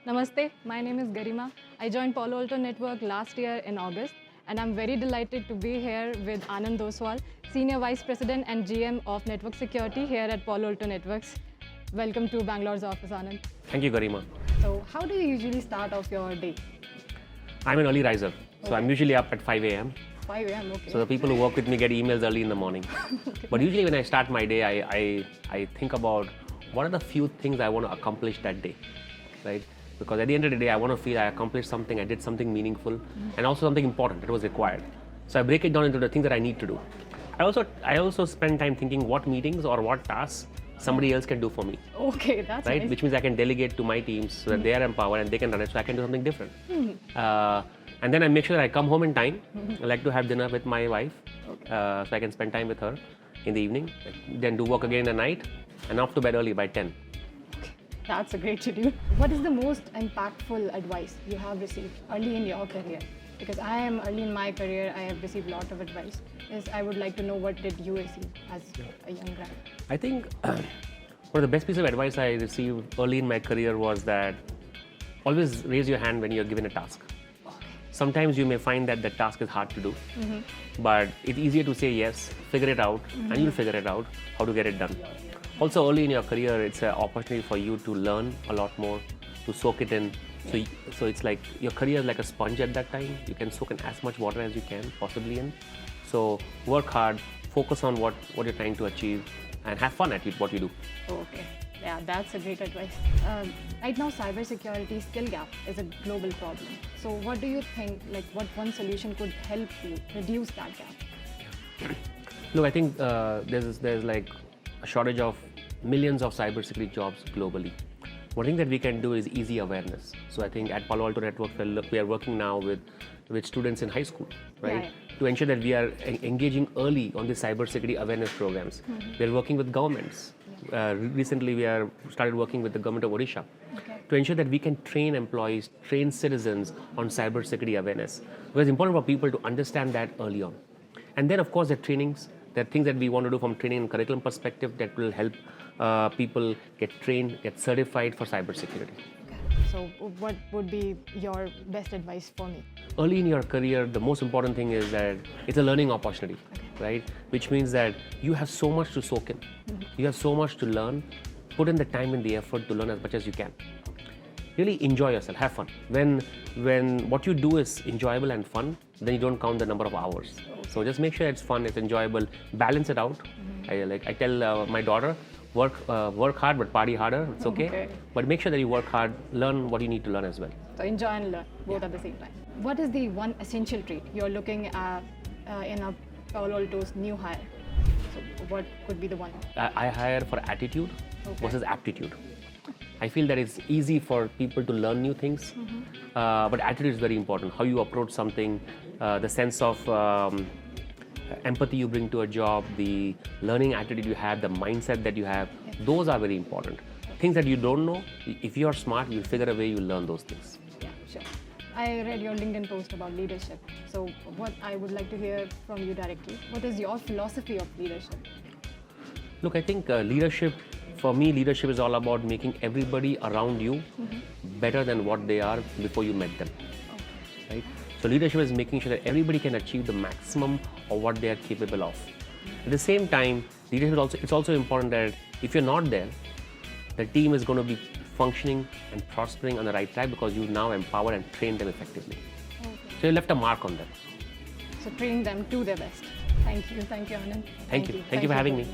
Namaste, my name is Garima. I joined Palo Alto Network last year in August, and I'm very delighted to be here with Anand Oswal, Senior Vice President and GM of Network Security here at Palo Alto Networks. Welcome to Bangalore's office, Anand. Thank you, Garima. So, how do you usually start off your day? I'm an early riser, so I'm usually up at 5 a.m. 5 a.m., okay. So the people who work with me get emails early in the morning. Okay. But usually when I start my day, I think about what are the few things I want to accomplish that day, right? Because at the end of the day, I want to feel I accomplished something, I did something meaningful, and also something important that was required. So I break it down into the things that I need to do. I also spend time thinking what meetings or what tasks somebody else can do for me. Okay, that's right? nice. Which means I can delegate to my teams so that they are empowered and they can run it, so I can do something different. And then I make sure that I come home in time. I like to have dinner with my wife, so I can spend time with her in the evening. Then do work again at night, and off to bed early by 10. That's a great schedule. What is the most impactful advice you have received early in your career? Because I am early in my career, I have received a lot of advice. I would like to know, what did you receive as a young grad? I think one of the best pieces of advice I received early in my career was that always raise your hand when you're given a task. Sometimes you may find that the task is hard to do, but it's easier to say yes, figure it out, and you'll figure it out how to get it done. Also, early in your career, it's an opportunity for you to learn a lot more, to soak it in. So it's like your career is like a sponge at that time. You can soak in as much water as you can possibly in. So work hard, focus on what you're trying to achieve, and have fun at what you do. Okay. Yeah, that's a great advice. Right now, cybersecurity skill gap is a global problem. So what do you think, what one solution could help you reduce that gap? Look, I think there's like a shortage of millions of cybersecurity jobs globally. One thing that we can do is easy awareness. So I think at Palo Alto Network, we are working now with students in high school, right? Yeah. To ensure that we are engaging early on the cybersecurity awareness programs. We are working with governments. Recently, we started working with the government of Odisha to ensure that we can train employees, train citizens on cybersecurity awareness. Because it's important for people to understand that early on. And then, of course, there are trainings. There are things that we want to do from training and curriculum perspective that will help people get trained, get certified for cybersecurity. So what would be your best advice for me? Early in your career, the most important thing is that it's a learning opportunity, right? Which means that you have so much to soak in. You have so much to learn. Put in the time and the effort to learn as much as you can. Really enjoy yourself, have fun. When what you do is enjoyable and fun, then you don't count the number of hours. So just make sure it's fun, it's enjoyable, balance it out. I tell my daughter, work hard but party harder, it's okay. But make sure that you work hard, learn what you need to learn as well. So enjoy and learn, both at the same time. What is the one essential trait you're looking at in a Palo Alto's new hire? So what could be the one? I hire for attitude versus aptitude. I feel that it's easy for people to learn new things, but attitude is very important. How you approach something, the sense of empathy you bring to a job, the learning attitude you have, the mindset that you have, those are very important. Things that you don't know, if you're smart, you'll figure a way you'll learn those things. Yeah, sure. I read your LinkedIn post about leadership. So what I would like to hear from you directly, what is your philosophy of leadership? Look, I think leadership, for me, leadership is all about making everybody around you better than what they are before you met them, right? So leadership is making sure that everybody can achieve the maximum of what they are capable of. At the same time, leadership it's also important that if you're not there, the team is going to be functioning and prospering on the right track because you now empower and train them effectively. So you left a mark on them. So train them to their best. Thank you, Anand. Thank you for having me.